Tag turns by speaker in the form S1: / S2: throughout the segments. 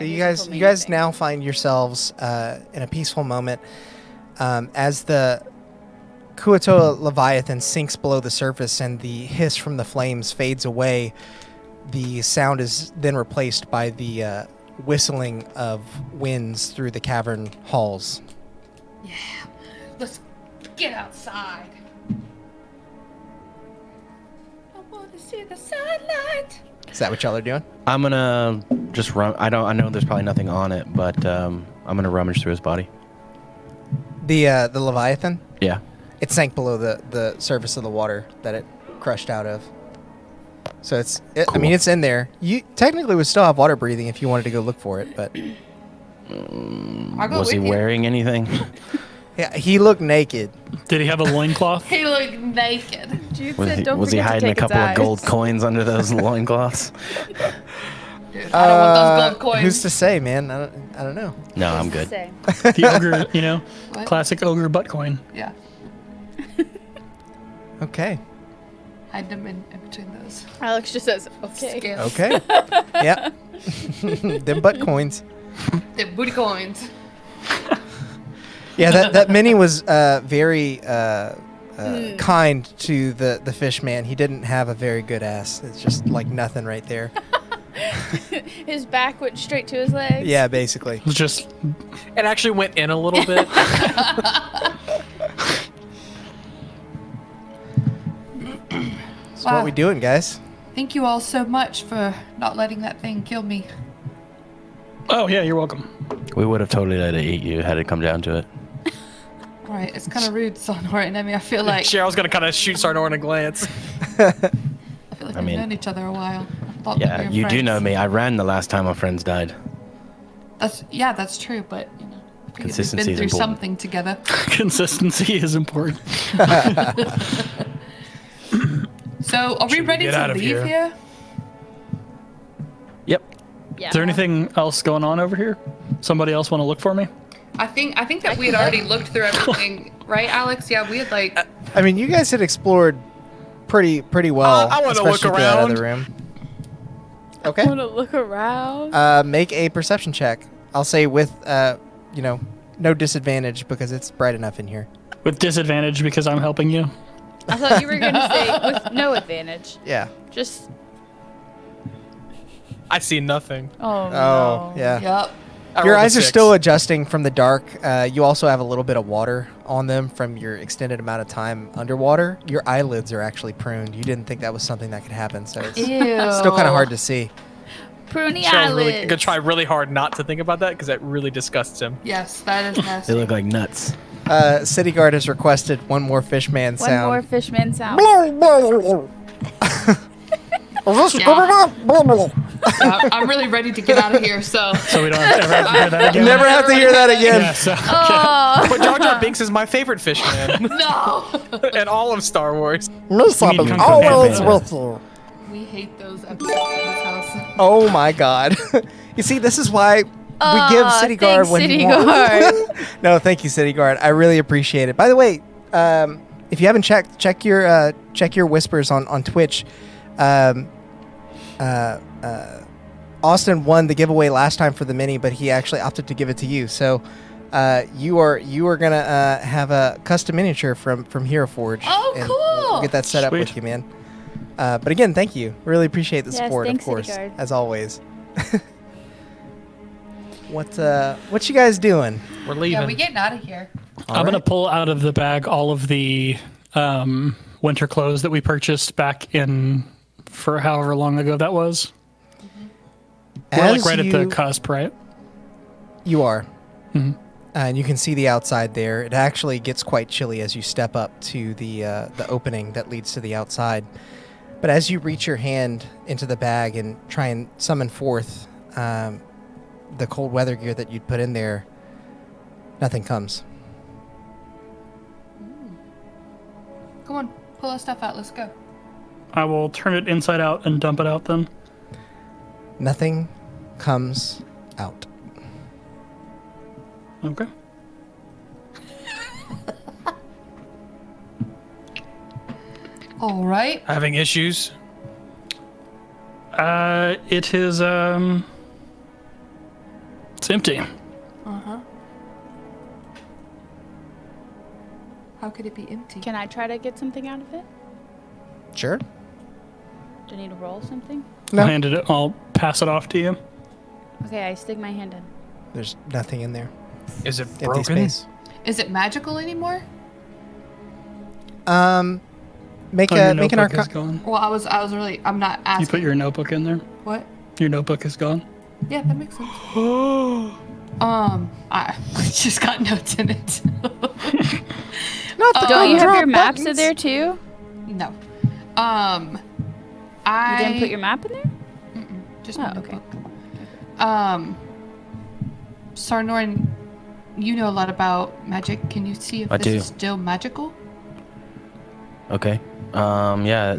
S1: So you guys now find yourselves in a peaceful moment as the Kuo-Toa Leviathan sinks below the surface and the hiss from the flames fades away. The sound is then replaced by the whistling of winds through the cavern halls.
S2: Yeah, let's get outside. I want to see the sunlight.
S1: Is that what y'all are doing?
S3: I'm gonna just run. I know there's probably nothing on it, but I'm gonna rummage through his body.
S1: The Leviathan?
S3: Yeah.
S1: It sank below the surface of the water that it crushed out of. So
S3: Cool.
S1: I mean, it's in there. You technically would still have water breathing if you wanted to go look for it, but
S3: Was he wearing anything?
S1: yeah, he looked naked.
S4: Did he have a loincloth?
S2: He looked naked.
S5: Jude
S3: Was
S5: said,
S3: he,
S5: don't
S3: was he
S5: forget to
S3: hiding a
S5: take its
S3: couple of
S5: eyes.
S3: gold coins under those loincloths?
S2: Dude, I don't want those gold coins.
S1: Who's to say, man? I don't know.
S3: No, I'm good.
S5: Say.
S4: The ogre,
S2: What?
S4: classic ogre butt coin.
S2: Yeah,
S1: Okay.
S2: hide them in between those.
S5: Alex just says, okay.
S2: Scales.
S1: Okay. Yeah. Them butt coins.
S2: The booty coins.
S1: Yeah, that Minnie was very kind to the fish man. He didn't have a very good ass. It's just like nothing right there.
S5: His back went straight to his legs.
S1: Yeah, basically.
S4: It was just
S6: It actually went in a little bit.
S1: So what we doing, guys?
S2: Thank you all so much for not letting that thing kill me.
S4: oh yeah, you're welcome.
S3: We would have totally let it eat you had it come down to it.
S2: Right, it's kind of rude, Sonora. I mean, I feel like
S6: Cheryl's gonna kind of shoot Sarnor a glance.
S2: we've
S3: mean-
S2: known each other a while. I thought we
S3: Yeah,
S2: were
S3: you do
S2: friends.
S3: know me. I ran the last time my friends died.
S2: That's true, but you know, we've
S3: Consistency
S2: been
S3: is
S2: through
S3: important.
S2: something together.
S4: Consistency is important.
S2: So, are we ready
S6: get
S2: to
S6: out of
S2: leave
S6: here?
S2: here?
S3: Yep.
S5: Yeah.
S4: Is there anything else going on over here? Somebody else want to look for me?
S2: I think that we had already looked through everything, right, Alex? Yeah, we had like.
S1: I mean, you guys had explored pretty well.
S6: I wanna look
S1: especially through that
S6: around.
S1: other room.
S5: I
S1: Okay.
S5: want to look around.
S1: Make a perception check. I'll say with no disadvantage because it's bright enough in here.
S4: With disadvantage because I'm helping you.
S5: I thought you were going to say with no advantage.
S1: Yeah.
S5: Just,
S6: I see nothing.
S5: oh,
S1: Oh,
S5: no.
S1: yeah.
S2: Yep.
S6: I
S1: Your
S6: rolled a
S1: eyes are
S6: 6.
S1: still adjusting from the dark. You also have a little bit of water on them from your extended amount of time underwater. Your eyelids are actually pruned. You didn't think that was something that could happen, so it's
S2: Ew.
S1: still kind of hard to see.
S5: Pruny
S6: Cheryl's really
S5: eyelids.
S6: gonna try really hard not to think about that because that really disgusts him.
S2: Yes, that is
S3: They
S2: nasty.
S3: look like nuts.
S1: City Guard has requested one more fishman
S5: One
S1: sound.
S5: more fishman sound.
S2: Yeah, I'm really ready to get out of here. So.
S4: So we don't ever have to hear that again.
S1: Never have to hear that again.
S4: Yeah, so,
S5: Oh.
S6: But Jar Jar Binks is my favorite fishman
S2: No.
S6: in all of Star Wars.
S4: Missop is
S1: always with you.
S2: We hate those episodes in this house.
S1: Oh my God! You see, this is why we give City Guard
S5: thanks,
S1: when
S5: City
S1: he wants.
S5: Guard.
S1: No, thank you, City Guard. I really appreciate it. By the way, if you haven't check your whispers on Twitch. Austin won the giveaway last time for the mini, but he actually opted to give it to you. So you are gonna have a custom miniature from Hero Forge.
S2: Oh,
S1: and
S2: cool.
S1: We'll get that set up
S4: Sweet.
S1: with you, man. But again, thank you. Really appreciate the
S5: Yes,
S1: support,
S5: thanks,
S1: of course,
S5: City Guard.
S1: as always. What you guys doing?
S6: We're leaving.
S2: Yeah, we getting out of here.
S4: I'm going to pull out of the bag all of the winter clothes that we purchased back in for however long ago that was. We're like right at the cusp, right?
S1: You are.
S4: Mhm.
S1: And you can see the outside there. It actually gets quite chilly as you step up to the opening that leads to the outside. But as you reach your hand into the bag and try and summon forth the cold weather gear that you'd put in there, nothing comes.
S2: Come on, pull our stuff out. Let's go.
S4: I will turn it inside out and dump it out then.
S1: Nothing comes out.
S4: Okay.
S2: All right.
S6: Having issues.
S4: It is It's empty.
S2: Uh-huh. How could it be empty?
S5: Can I try to get something out of it?
S1: Sure.
S5: Do I need to roll something?
S1: No.
S4: I'll pass it off to you.
S5: Okay, I stick my hand in.
S1: There's nothing in there.
S6: Is it
S1: Empty
S6: broken?
S1: space.
S2: Is it magical anymore?
S1: Make
S4: Oh, your
S1: an
S4: notebook is
S1: arcana.
S4: gone.
S2: Well, I was really, I'm not asking.
S4: You put your notebook in there?
S2: What?
S4: Your notebook is gone?
S2: Yeah, that makes sense. I just got notes in it.
S1: Not the
S5: Don't you have
S1: drop
S5: your maps in
S1: buttons.
S5: there too?
S2: No.
S5: You didn't put your map in there?
S2: Just
S5: Oh,
S2: my
S5: okay.
S2: notebook. Sarnorn, you know a lot about magic. Can you see if
S3: I
S2: this
S3: do.
S2: is still magical?
S3: Okay. Yeah.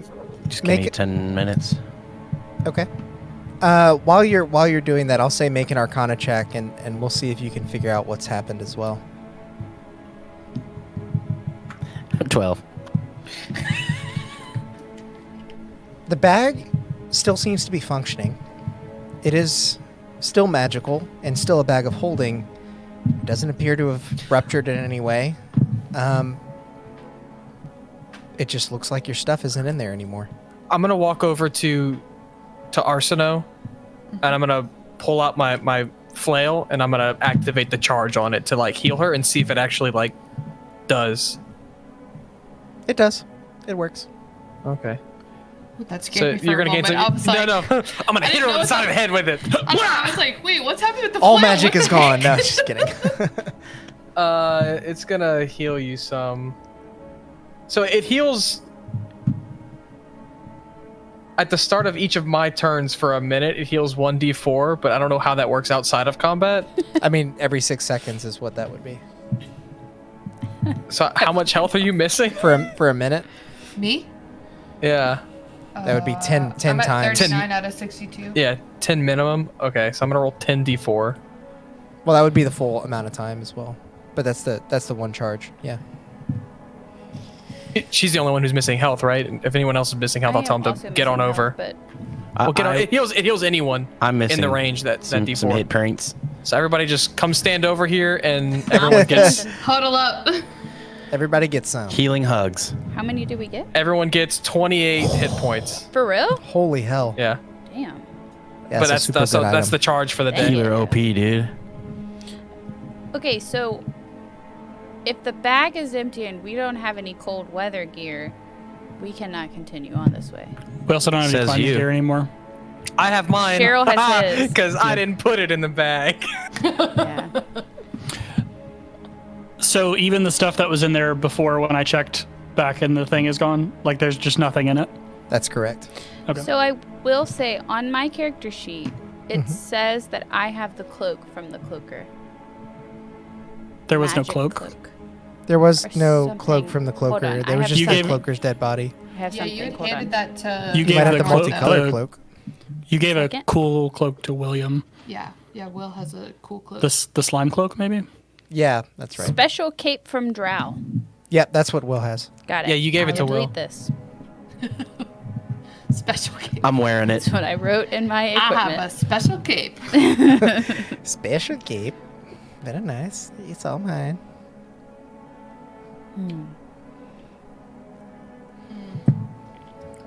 S3: Just give
S1: Make
S3: me
S1: it-
S3: 10 minutes.
S1: Okay. While you're doing that, I'll say make an arcana check, and we'll see if you can figure out what's happened as well.
S3: 12.
S1: The bag still seems to be functioning. It is still magical and still a bag of holding. It doesn't appear to have ruptured in any way. It just looks like your stuff isn't in there anymore.
S6: I'm gonna walk over to Arsino, and I'm gonna pull out my flail, and I'm gonna activate the charge on it to like heal her and see if it actually like does.
S1: It does. It works.
S6: Okay.
S2: Ooh, that
S6: So
S2: scared me for
S6: you're
S2: a
S6: gonna
S2: moment.
S6: gain
S2: I was like,
S6: no. I'm gonna
S2: I
S6: hit
S2: didn't
S6: her on
S2: know
S6: the side of the head with it.
S2: I was like, wait, what's happening with the
S1: All
S2: flail?
S1: magic
S2: What
S1: is
S2: the
S1: gone.
S2: heck?
S1: No, just kidding.
S6: It's gonna heal you some. So it heals at the start of each of my turns for a minute. It heals 1d4, but I don't know how that works outside of combat.
S1: I mean, every 6 seconds is what that would be
S6: So how much health are you missing?
S1: for a minute.
S2: Me?
S6: Yeah,
S1: That would be 10
S2: I'm at
S1: times.
S2: 39 out of 62.
S6: yeah, 10 minimum. Okay, so I'm gonna roll 10d4.
S1: Well, that would be the full amount of time as well. But that's the one charge. Yeah.
S6: She's the only one who's missing health, right? If anyone else is missing health,
S5: I
S6: I'll tell
S5: am
S6: them
S5: also
S6: to get on
S5: missing
S6: over.
S5: health, but
S6: Well, get on. It heals anyone
S3: I'm missing
S6: in the range that
S3: some
S6: D4.
S3: hit points.
S6: So everybody just come stand over here, and everyone gets
S2: Huddle up.
S1: Everybody gets some.
S3: Healing hugs.
S5: how many do we get?
S6: 28 hit points.
S5: For real?
S1: Holy hell.
S6: Yeah,
S5: Damn.
S1: Yeah,
S6: but
S1: it's a
S6: that's
S1: super
S6: that's,
S1: good
S6: that's
S1: item.
S6: the charge for the
S5: Dang.
S6: day.
S3: Healer OP, dude.
S5: Okay, so if the bag is empty and we don't have any cold weather gear, we cannot continue on this way.
S4: We also don't have any
S3: Says
S4: climbing
S3: you.
S4: gear anymore.
S6: I have mine.
S5: Cheryl has his.
S6: Because I didn't put it in the bag.
S5: Yeah.
S4: So even the stuff that was in there before when I checked back and the thing is gone, like there's just nothing in it.
S1: That's correct.
S4: Okay.
S5: So I will say on my character sheet, it
S1: Mm-hmm.
S5: says that I have the cloak from the cloaker.
S4: There was no
S5: Magic
S4: cloak.
S1: There was
S5: Or
S1: no
S5: something.
S1: cloak from the
S5: Hold
S1: cloaker.
S5: on,
S1: There
S5: I
S1: was
S5: have
S1: just
S4: You
S1: the
S4: gave-
S1: cloaker's dead body.
S5: I have
S2: Yeah,
S5: something.
S2: you had
S5: Hold
S2: handed
S5: on.
S2: that to.
S4: You
S1: You
S4: gave
S1: might have
S4: the
S1: the
S4: cloak-
S1: multicolored
S4: the-
S1: cloak.
S4: You gave a
S5: Second.
S4: cool cloak to William.
S2: Yeah, Will has a cool cloak.
S4: The slime cloak, maybe?
S1: Yeah, that's right.
S5: Special cape from Drow.
S1: Yep, that's what Will has.
S5: Got it.
S6: Yeah, you gave
S5: I
S6: it to
S5: will
S6: Will.
S5: delete this.
S2: Special cape.
S3: I'm wearing it.
S5: That's what I wrote in my
S2: I have a
S5: equipment.
S2: special cape.
S1: Special cape. Very nice. It's all mine.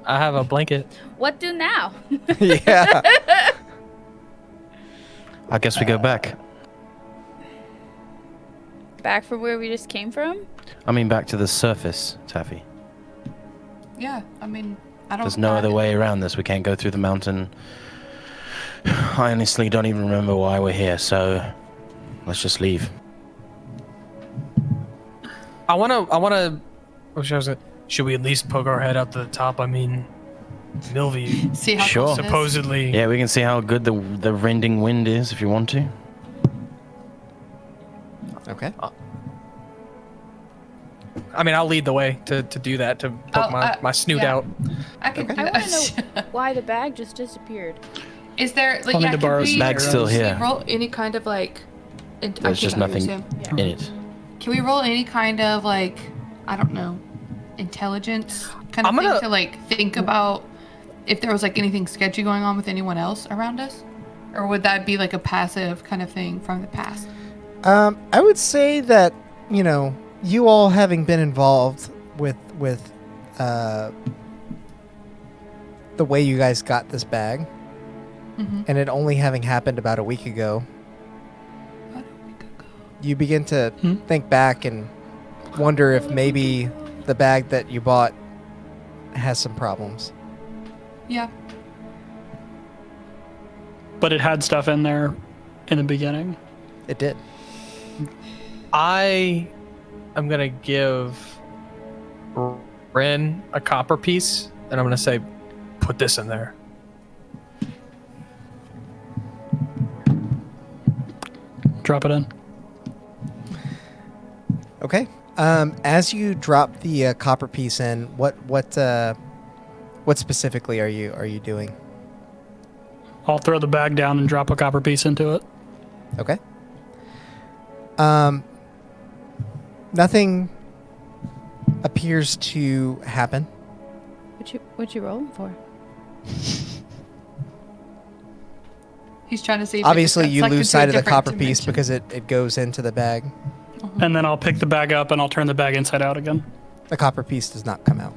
S6: I have a blanket.
S5: What do now?
S1: Yeah.
S3: I guess we go back.
S5: Back from where we just came from?
S3: I mean, back to the surface, Taffy.
S2: Yeah, I mean, I don't.
S3: There's no other way around this. We can't go through the mountain. I honestly don't even remember why we're here, so let's just leave.
S6: I wanna. What shows it? Should we at least poke our head up to the top? I mean, Milvey
S2: See how
S3: Sure.
S2: close it is?
S6: supposedly.
S3: Yeah, we can see how good the rending wind is if you want to.
S1: Okay.
S6: I mean, I'll lead the way to do that, to poke my snoot
S2: yeah.
S6: out.
S2: I can.
S5: I
S2: do
S5: want to
S2: that.
S5: know why the bag just disappeared.
S2: Is there like
S4: I'll need to
S2: can
S4: borrow
S2: we,
S4: some
S3: Bag's still
S2: can we
S3: here.
S2: roll any kind of like? I
S3: There's just
S2: can't hear
S3: nothing
S2: you, Sam.
S3: in it.
S2: Can we roll any kind of like, I don't know, intelligence kind of
S6: I'm
S2: thing
S6: gonna-
S2: to like think about if there was like anything sketchy going on with anyone else around us? Or would that be like a passive kind of thing from the past?
S1: I would say that, you all having been involved with the way you guys got this bag, and it only having happened about a week ago, you begin to think back and wonder if maybe the bag that you bought has some problems.
S2: Yeah.
S4: But it had stuff in there in the beginning.
S1: It did.
S6: I am going to give Ren a copper piece, and I'm going to say, put this in there.
S4: Drop it in.
S1: Okay. As you drop the copper piece in, what specifically are you doing?
S4: I'll throw the bag down and drop a copper piece into it.
S1: Okay. Nothing appears to happen.
S5: What you rolling for?
S2: He's trying to see if
S1: Obviously,
S2: it's
S1: you
S2: sucked
S1: lose
S2: into a
S1: sight of the
S2: different
S1: copper piece
S2: dimension.
S1: because it goes into the bag.
S4: And then I'll pick the bag up and I'll turn the bag inside out again.
S1: The copper piece does not come out.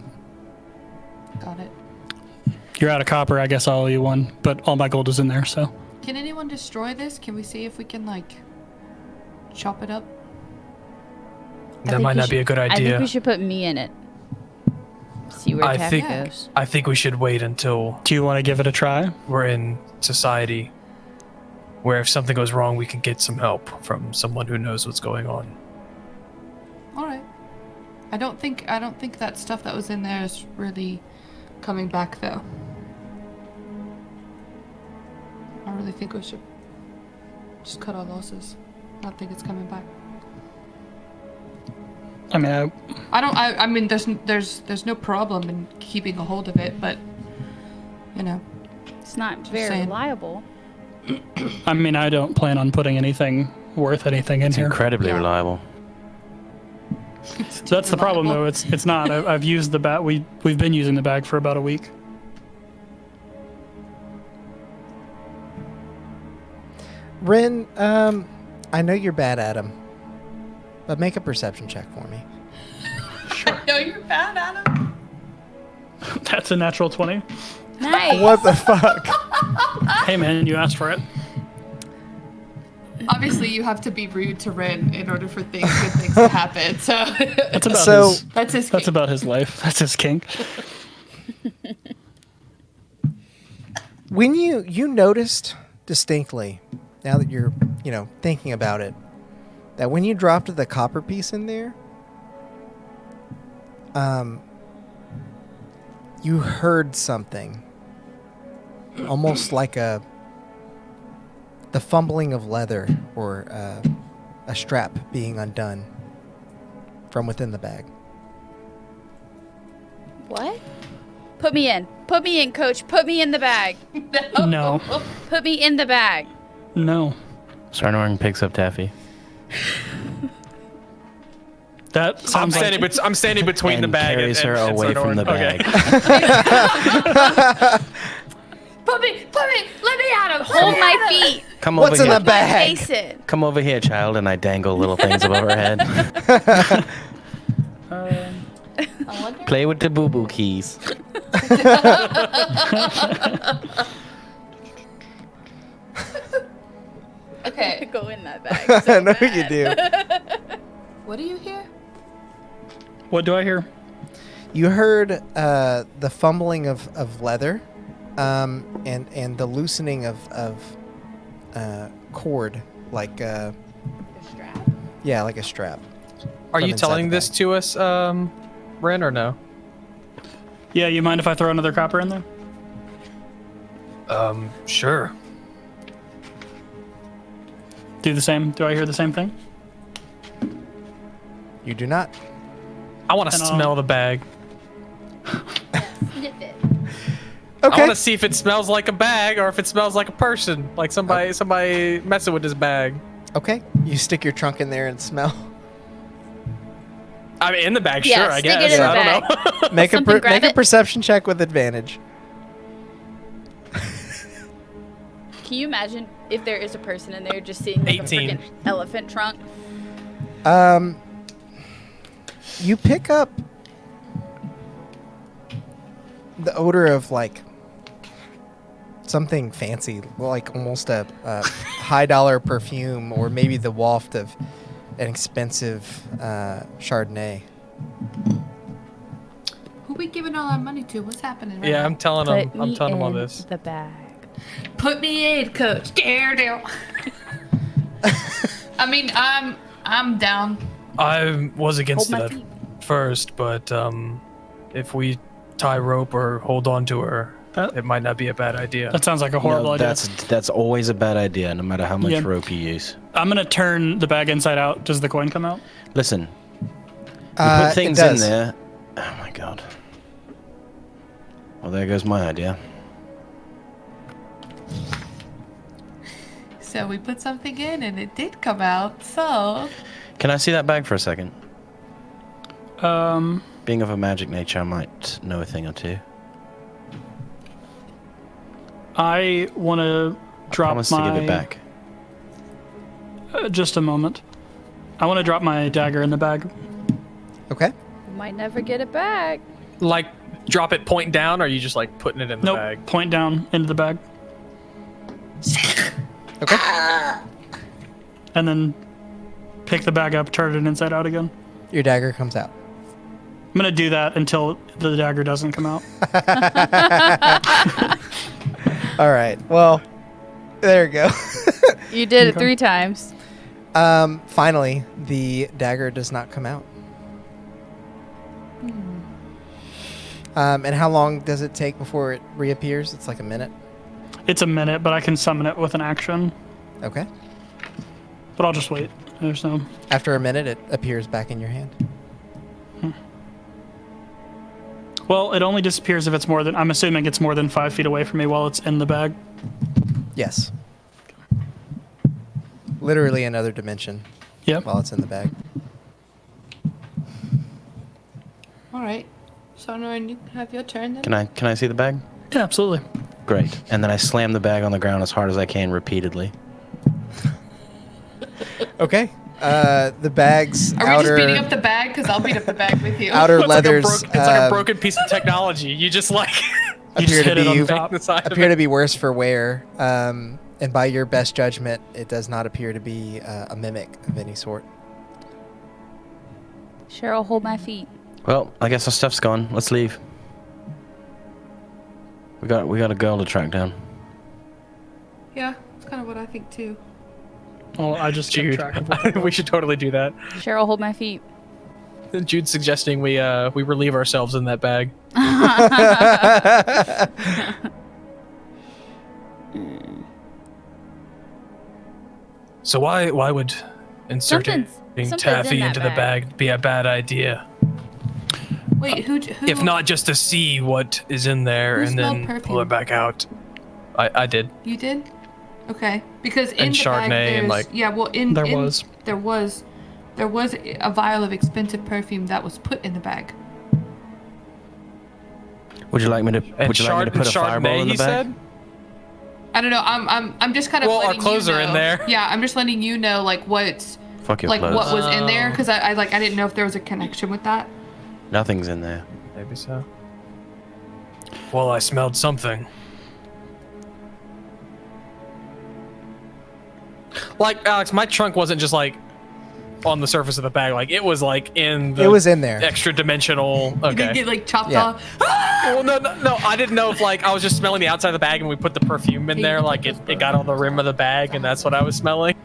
S2: Got it.
S4: You're out of copper, I guess I'll owe you one, but all my gold is in there, so.
S2: Can anyone destroy this? Can we see if we can, chop it up?
S6: That might not be a good
S5: I think
S6: idea.
S5: we should put me in it. See where
S6: I
S5: Taffy
S6: think-
S5: goes.
S6: I think we should wait until
S4: Do you want to give it a try?
S6: we're in society where if something goes wrong, we can get some help from someone who knows what's going on.
S2: All right. I don't think that stuff that was in there is really coming back, though. I really think we should just cut our losses. I don't think it's coming back.
S4: I mean,
S2: I mean, there's no problem in keeping a hold of it, but
S5: It's not
S2: Just
S5: very
S2: saying.
S5: reliable.
S4: I don't plan on putting anything worth anything in
S3: It's
S4: here.
S3: incredibly
S2: Yeah.
S3: reliable.
S2: it's
S4: That's the problem, though.
S2: reliable.
S4: It's not. I've used the bag. We've been using the bag for about a week.
S1: Ren, I know you're bad at them, but make a perception check for me.
S2: No, you're bad, Adam.
S4: That's a natural 20.
S5: Nice.
S1: What the fuck?
S4: Hey, man, you asked for it.
S2: Obviously, you have to be rude to Ren in order for good things to happen. So
S4: That's about
S1: So-
S4: his.
S2: that's his.
S4: That's
S2: kink.
S4: about his life. That's his kink.
S1: When you noticed distinctly, now that you're, thinking about it, that when you dropped the copper piece in there, you heard something. Almost like the fumbling of leather or a strap being undone from within the bag.
S5: What? Put me in. Put me in, coach. Put me in the bag.
S4: No.
S5: Put me in the bag.
S4: No.
S3: Sarnorin picks up Taffy.
S4: That sounds like
S6: I'm standing between
S3: And
S6: the bag
S3: carries her
S6: and
S3: away from
S6: Sarnorin.
S3: the
S6: Okay.
S3: bag.
S2: Put me, let me out of
S5: Hold my feet.
S3: Come
S1: What's
S3: over
S1: in
S3: here.
S1: the bag?
S5: Face it.
S3: Come over here, child, and I dangle little things above her head.
S2: I wonder.
S3: Play with the boo-boo keys.
S2: Okay,
S5: Go in that bag. So
S1: I know
S5: bad.
S1: you do.
S2: what do you hear?
S4: What do I hear?
S1: You heard the fumbling of leather, and the loosening of cord, like
S5: The strap.
S1: like a strap.
S6: Are
S1: From
S6: you
S1: inside
S6: telling
S1: the
S6: this
S1: bag.
S6: to us, Ren, or no?
S4: Yeah, you mind if I throw another copper in there?
S6: Sure.
S4: Do the same. Do I hear the same thing?
S1: You do not.
S6: I want to
S4: And
S6: smell the bag.
S5: Sniff it.
S6: I
S1: Okay.
S6: want to see if it smells like a bag or if it smells like a person, like somebody messing with this bag.
S1: Okay. You stick your trunk in there and smell.
S6: I mean, in the bag,
S5: Yeah,
S6: sure, I
S5: stick it
S6: guess.
S5: in the
S6: I don't know.
S1: Make
S5: Something grab
S1: make a
S5: it.
S1: perception check with advantage.
S5: Can you imagine if there is a person in there just seeing like a
S6: 18.
S5: freaking elephant trunk?
S1: You pick up the odor of like something fancy, like almost a high-dollar perfume, or maybe the waft of an expensive Chardonnay.
S2: Who we giving all our money to? What's happening?
S6: Yeah, I'm telling him.
S5: Put
S6: I'm
S5: me
S6: telling him all
S5: in
S6: this.
S5: the bag.
S2: Put me in, coach. Daredevil. I mean, I'm down.
S6: I was against
S5: Hold
S6: it
S5: my
S6: at
S5: feet.
S6: first, but if we tie rope or hold on to her, it might not be a bad idea.
S4: That sounds like a horrible idea.
S3: That's always a bad idea, no matter how much
S4: Yeah.
S3: rope you use.
S4: I'm gonna turn the bag inside out. Does the coin come out?
S3: Listen, you
S1: It
S3: put things in
S1: does.
S3: there. Oh my god. Well, there goes my idea.
S2: So we put something in and it did come out, so...
S3: Can I see that bag for a second?
S4: Um,
S3: Being of a magic nature, I might know a thing or two.
S4: I want to drop
S3: Promise
S4: my...
S3: to give it back.
S4: Just a moment. I want to drop my dagger in the bag.
S1: Okay.
S5: We might never get it back.
S6: Like, drop it point down, or are you just like putting it in the
S4: Nope.
S6: bag?
S4: Point down into the bag.
S1: Okay.
S4: And then pick the bag up, turn it inside out again.
S1: Your dagger comes out.
S4: I'm going to do that until the dagger doesn't come out.
S1: All right. Well, there you go.
S5: You did it
S4: Okay.
S5: 3 times.
S1: Finally, the dagger does not come out. And how long does it take before it reappears? It's like a minute.
S4: It's a minute, but I can summon it with an action.
S1: Okay.
S4: But I'll just wait. There's no...
S1: After a minute, it appears back in your hand.
S4: Well, it only disappears if it's more than... I'm assuming it's more than 5 feet away from me while it's in the bag.
S1: Yes. Literally another dimension
S4: Yep.
S1: while it's in the bag.
S2: All right. So, Norrin, you have your turn then?
S3: Can I see the bag?
S4: Yeah, absolutely.
S3: Great. And then I slam the bag on the ground as hard as I can repeatedly.
S1: Okay. The bag's
S2: Are we
S1: outer
S2: just beating up the bag? Because I'll beat up the bag with you.
S1: outer
S6: It's
S1: leathers
S6: like a broken piece of technology. You just like
S4: You
S1: appear
S4: just hit
S1: to
S4: it on
S1: be
S4: the top.
S6: the side of
S1: appear
S6: it.
S1: to be worse for wear. And by your best judgment, it does not appear to be a mimic of any sort.
S5: Cheryl, hold my feet.
S3: Well, I guess our stuff's gone. Let's leave. We got a girl to track down.
S2: Yeah, that's kind of what I think too.
S4: Well, I just kept
S6: Jude.
S4: track of what
S6: We should totally do that.
S5: Cheryl, hold my feet.
S6: Jude's suggesting we relieve ourselves in that bag. So why would inserting
S5: Something's
S6: taffy
S5: in that
S6: into the bag be a bad idea?
S2: Wait, who
S6: If not just to see what is in there
S2: Who
S6: and then
S2: smelled
S6: pull
S2: perfume?
S6: it back out. I did.
S2: You did? Okay. Because in
S6: And
S2: the
S6: Chardonnay
S2: bag
S6: and,
S2: there's...
S6: like-
S2: Yeah, well, There was a vial of expensive perfume that was put in the bag.
S3: Would you like me to?
S6: And
S3: Would you like me to put a fireball in the
S6: he
S3: bag?
S6: said?
S2: I don't know. I'm just kind of
S6: Well, our
S2: letting
S6: clothes
S2: you
S6: are in
S2: know.
S6: there.
S2: Yeah, I'm just letting you know like what's
S3: Fuck your
S2: like
S3: clothes.
S2: what was in there because I didn't know if there was a connection with that.
S3: Nothing's in there.
S6: Maybe so. Well, I smelled something. Like, Alex, my trunk wasn't just like on the surface of the bag. Like, it was like in the
S1: It was in there.
S6: extra dimensional.
S2: You didn't
S6: Okay.
S2: get like chopped
S1: Yeah.
S2: off.
S6: Well, no. I didn't know if like I was just smelling the outside of the bag and we put the perfume in there. Like, it got on the rim of the bag and that's what I was smelling.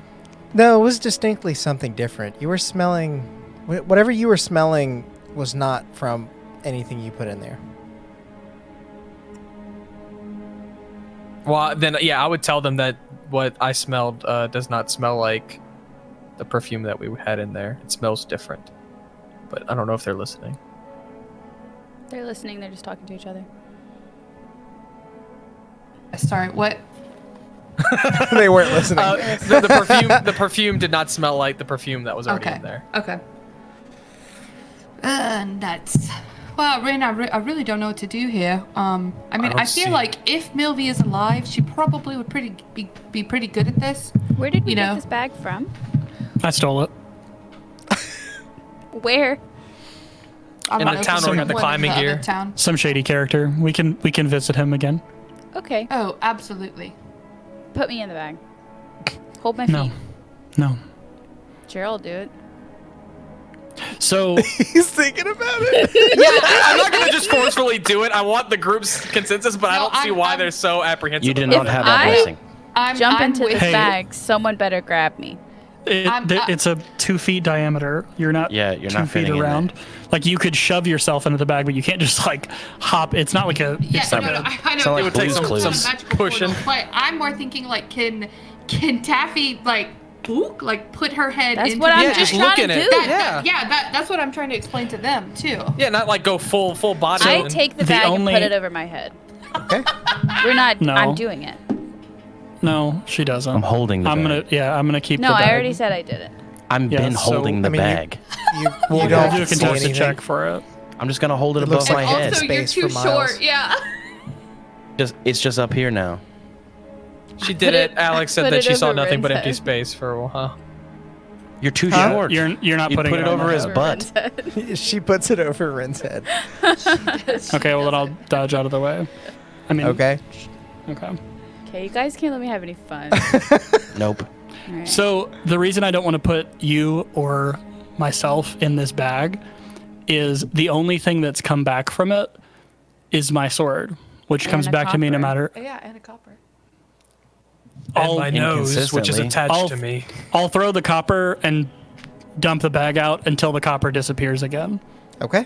S1: No, it was distinctly something different. You were smelling... Whatever you were smelling was not from anything you put in there.
S6: Well, then, yeah, I would tell them that what I smelled does not smell like the perfume that we had in there. It smells different. But I don't know if they're listening.
S5: They're listening. They're just talking to each other.
S2: Sorry, what?
S1: They weren't listening.
S6: The perfume did not smell like the perfume that was already
S2: Okay.
S6: in there.
S2: Okay. Nuts. Well, Rin, I really don't know what to do here. I mean,
S6: don't
S2: I feel
S6: see-
S2: like if Milvy is alive, she probably would be pretty good at this.
S5: Where did we
S2: You
S5: get
S2: know.
S5: this bag from?
S4: I stole it.
S5: Where?
S2: I
S6: In
S2: don't
S6: the
S2: know,
S6: town
S2: from
S6: where we got the
S2: one of
S6: climbing
S2: other
S6: gear.
S2: Town.
S4: Some shady character. We can visit him again.
S5: Okay.
S2: Oh, absolutely.
S5: Put me in the bag. Hold my
S4: No.
S5: feet.
S4: No.
S5: Sure, I'll do it.
S4: So
S1: He's thinking about it.
S6: Yeah, I'm not gonna just forcefully do it. I want the group's consensus, but I
S2: No,
S6: don't see why
S2: I'm-
S6: they're so apprehensive.
S3: You do
S6: about
S3: not
S6: it.
S3: have that
S5: I-
S3: blessing.
S5: Jump
S2: I'm
S5: into
S2: with
S5: this
S4: Hey.
S5: bag. Someone better grab me.
S4: it's a 2 feet diameter. You're not.
S3: Yeah, you're
S4: 2
S3: not
S4: feet
S3: fitting in
S4: around. Like you could shove yourself into the bag, but you can't just like hop. It's not like a.
S2: Yeah,
S4: it's
S2: no,
S4: like
S2: no,
S4: a-
S2: I know.
S3: Sound like
S6: It would take
S3: Blue's
S6: some
S3: Clues.
S2: magical
S6: pushing.
S2: portal, but I'm more thinking like, can Taffy like, book, like put her head
S5: That's
S2: into
S5: what
S2: the
S5: I'm
S6: Yeah,
S2: bag?
S5: just
S6: just
S5: trying
S6: look
S5: to
S6: at it.
S5: do.
S2: That's what I'm trying to explain to them too.
S6: Yeah, not like go full body.
S5: I
S6: and-
S5: take the
S4: the
S5: bag
S4: only-
S5: and put it over my head.
S1: Okay.
S5: We're not.
S4: No.
S5: I'm doing it.
S4: No, she doesn't.
S3: I'm holding the
S4: I'm
S3: bag.
S4: gonna keep.
S5: No,
S4: the bag.
S5: I already said I did it.
S3: I've
S4: Yeah,
S3: been
S4: so,
S3: holding the
S1: I mean, you-
S3: bag.
S1: You
S4: We'll
S1: don't
S4: do a
S1: see
S4: contested
S1: anything.
S4: check for it.
S3: I'm just gonna hold it
S1: It
S3: above
S1: looks
S3: my
S1: like
S3: head.
S2: Also, you're
S1: Space
S2: too
S1: for miles.
S2: short. Yeah.
S3: It's just up here now.
S6: She did
S5: Put
S6: it.
S5: it-
S6: Alex said
S5: put
S6: that
S5: it
S6: she saw
S5: over
S6: nothing but
S5: Rin's
S6: empty
S5: head.
S6: space for a while.
S3: You're too
S1: Huh?
S3: short.
S4: You're not
S3: You
S4: putting
S3: put it
S4: on
S3: over
S4: my
S3: his
S4: head.
S3: butt.
S1: She puts it over Rin's head.
S4: Okay, well then I'll dodge out of the way. I mean.
S1: Okay.
S4: Okay.
S5: Okay, you guys can't let me have any fun.
S3: Nope.
S5: All right.
S4: So the reason I don't want to put you or myself in this bag is the only thing that's come back from it is my sword, which comes
S5: a
S4: back to me no
S5: copper.
S4: matter.
S2: Yeah, and a copper.
S6: And
S4: I'll,
S6: my nose, which is
S3: Inconsistently.
S6: attached to me.
S4: I'll throw the copper and dump the bag out until the copper disappears again,
S1: Okay.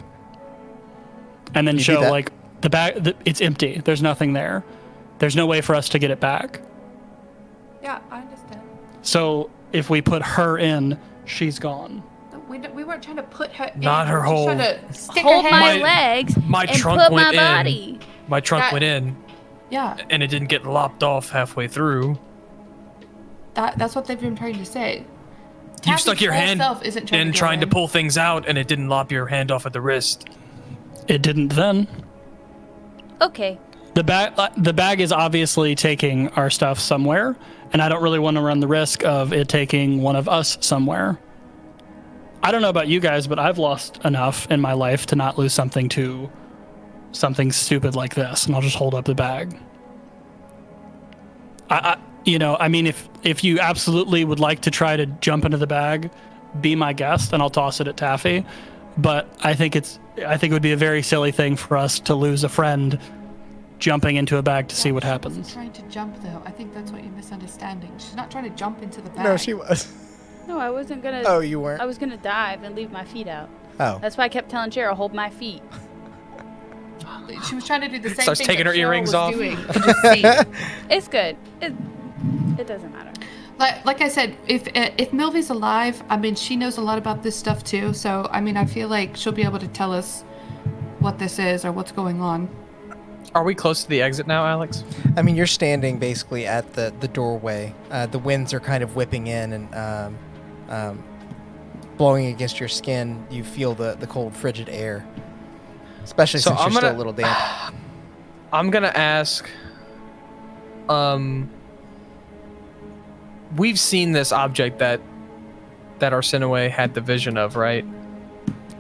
S4: and then
S1: You do
S4: show
S1: that.
S4: like the bag. It's empty. There's nothing there. There's no way for us to get it back.
S2: Yeah, I understand.
S4: So if we put her in, she's gone.
S2: No, we weren't trying to put her in.
S6: Not her
S2: We're just
S6: whole-
S2: trying to stick
S5: Hold
S2: her
S5: my
S2: head.
S5: legs
S6: my
S5: and
S6: trunk
S5: put
S6: went
S5: my
S6: in.
S5: body.
S6: My trunk
S2: That-
S6: went in,
S2: Yeah,
S6: and it didn't get lopped off halfway through.
S2: that's what they've been trying to say.
S6: You
S2: Taffy's
S6: stuck your
S2: whole
S6: hand
S2: self isn't trying
S6: in
S2: to go
S6: trying to
S2: in.
S6: pull things out, and it didn't lop your hand off at the wrist.
S4: It didn't then.
S5: Okay.
S4: The bag is obviously taking our stuff somewhere, and I don't really want to run the risk of it taking one of us somewhere. I don't know about you guys, but I've lost enough in my life to not lose something to something stupid like this, and I'll just hold up the bag. I mean, if you absolutely would like to try to jump into the bag, be my guest, and I'll toss it at Taffy. But I think it would be a very silly thing for us to lose a friend jumping into a bag to see what
S2: She
S4: happens.
S2: wasn't trying to jump though. I think that's what you're misunderstanding. She's not trying to jump into the bag.
S1: No, she was.
S5: No, I wasn't gonna.
S1: Oh, you weren't?
S5: I was gonna dive and leave my feet out.
S1: Oh.
S5: That's why I kept telling Cheryl, hold my feet.
S2: She was trying to do the same
S6: Starts
S2: thing
S6: taking
S2: that
S6: her
S2: Cheryl
S6: earrings
S2: was
S6: off.
S2: doing. Just see.
S5: It's good. It doesn't matter.
S2: Like I said, if Milvy's alive, I mean, she knows a lot about this stuff too. So I mean, I feel like she'll be able to tell us what this is or what's going on.
S6: Are we close to the exit now, Alex?
S1: I mean, you're standing basically at the doorway. The winds are kind of whipping in and blowing against your skin. You feel the cold, frigid air, especially
S6: So
S1: since
S6: I'm
S1: you're still
S6: gonna-
S1: a little damp.
S6: I'm gonna ask. We've seen this object that Arsinoe had the vision of, right?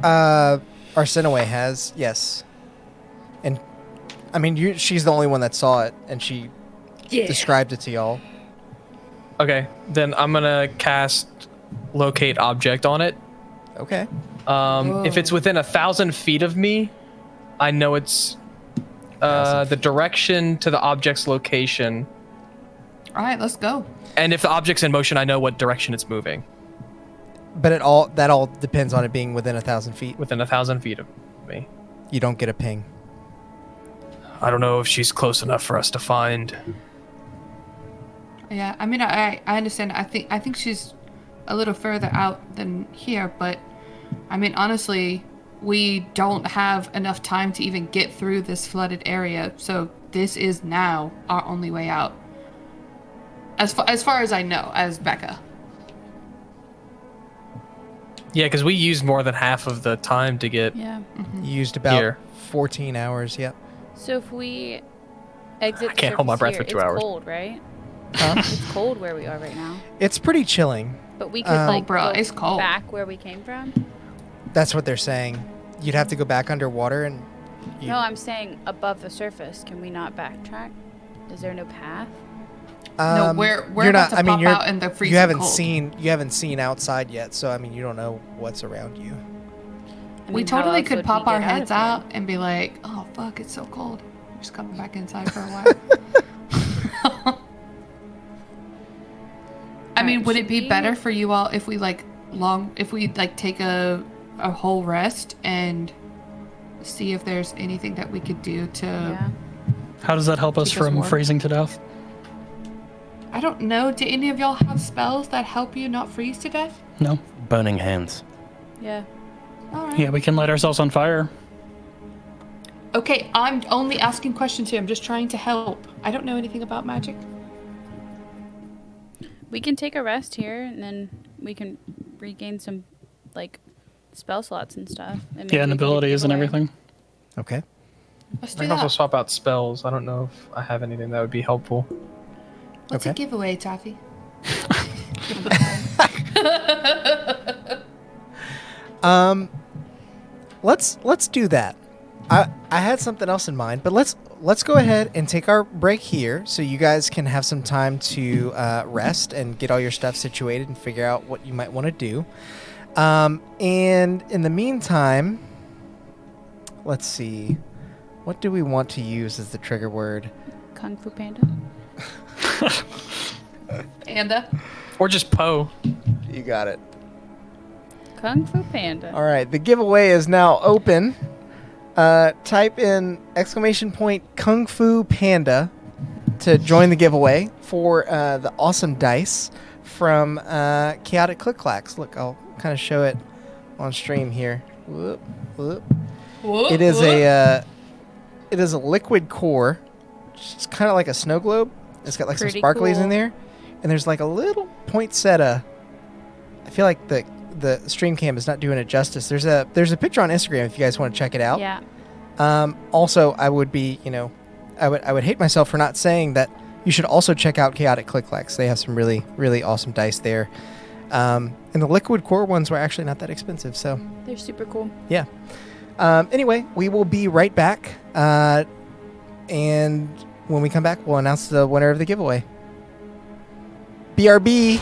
S1: Arsinoe has, yes. And, I mean, she's the only one that saw it, and she described it to y'all.
S6: Okay, then I'm gonna cast locate object on it.
S1: Okay.
S6: If it's within 1,000 feet of me, I know it's the direction to the object's location.
S2: All right, let's go.
S6: And if the object's in motion, I know what direction it's moving.
S1: But that all depends on it being within 1,000 feet.
S6: Within 1,000 feet of me.
S1: You don't get a ping.
S6: I don't know if she's close enough for us to find.
S2: Yeah, I mean, I understand. I think she's a little further out than here, but I mean, honestly, we don't have enough time to even get through this flooded area. So this is now our only way out. As far as I know, as Becca.
S6: Yeah, because we used more than half of the time to get
S5: Yeah.
S1: You used about
S6: here.
S1: 14 hours. Yep.
S5: So if we exit
S6: I can't
S5: the
S6: hold my
S5: surface
S6: breath
S5: here,
S6: for 2
S5: it's
S6: hours.
S5: cold, right?
S1: Huh?
S5: It's cold where we are right now.
S1: It's pretty chilling.
S5: But we could
S1: Oh,
S2: bro,
S5: go
S2: it's cold.
S5: back where we came from.
S1: That's what they're saying. You'd have to go back underwater and.
S5: No, I'm saying above the surface. Can we not backtrack? Is there no path?
S2: No, we're
S1: you're
S2: about
S1: not.
S2: to
S1: I mean,
S2: pop
S1: you're.
S2: out in the freezing
S1: You haven't
S2: cold.
S1: seen outside yet, so I mean, you don't know what's around you.
S5: I
S2: We
S5: mean, how
S2: totally
S5: else
S2: could
S5: would
S2: pop
S5: we
S2: our
S5: get out of
S2: heads
S5: here?
S2: out and be like, "Oh fuck, it's so cold." Just coming back inside for a while. I mean,
S5: Alright,
S2: would it
S5: should
S2: be
S5: we-
S2: better for you all if we take a whole rest and see if there's anything that we could do to?
S5: Yeah.
S4: How does that help us
S2: Keep us
S4: from
S2: warm.
S4: freezing to death?
S2: I don't know. Do any of y'all have spells that help you not freeze to death?
S4: No.
S3: Burning hands.
S5: Yeah.
S2: All right.
S4: Yeah, we can light ourselves on fire.
S2: Okay, I'm only asking questions here. I'm just trying to help. I don't know anything about magic.
S5: We can take a rest here, and then we can regain some, like, spell slots and stuff. And maybe
S4: Yeah, and
S5: we can do the
S4: abilities and
S5: giveaway.
S4: everything.
S1: Okay.
S2: Let's
S6: I
S2: do
S6: can also
S2: that.
S6: swap out spells. I don't know if I have anything that would be helpful.
S2: What's
S1: Okay.
S2: a giveaway, Taffy?
S1: Let's do that. I had something else in mind, but let's go ahead and take our break here, so you guys can have some time to rest and get all your stuff situated and figure out what you might want to do. And in the meantime, let's see, what do we want to use as the trigger word?
S5: Kung Fu Panda.
S2: Panda.
S6: Or just Poe.
S1: You got it.
S5: Kung Fu Panda.
S1: All right, the giveaway is now open. Type in !Kung Fu Panda to join the giveaway for the awesome dice from Chaotic Click Clacks. Look, I'll kind of show it on stream here. Whoop, whoop.
S2: Whoop,
S1: It is
S2: whoop.
S1: a liquid core. It's kind of like a snow globe. It's got like
S5: Pretty
S1: some sparklies
S5: cool.
S1: in there, and there's like a little poinsettia. I feel like the stream cam is not doing it justice. There's a picture on Instagram if you guys want to check it out.
S5: Yeah.
S1: Also, I would be, I would hate myself for not saying that you should also check out Chaotic Click Clacks. They have some really, really awesome dice there. And the liquid core ones were actually not that expensive. So,
S5: They're super cool.
S1: yeah. Anyway, we will be right back. And when we come back, we'll announce the winner of the giveaway. BRB!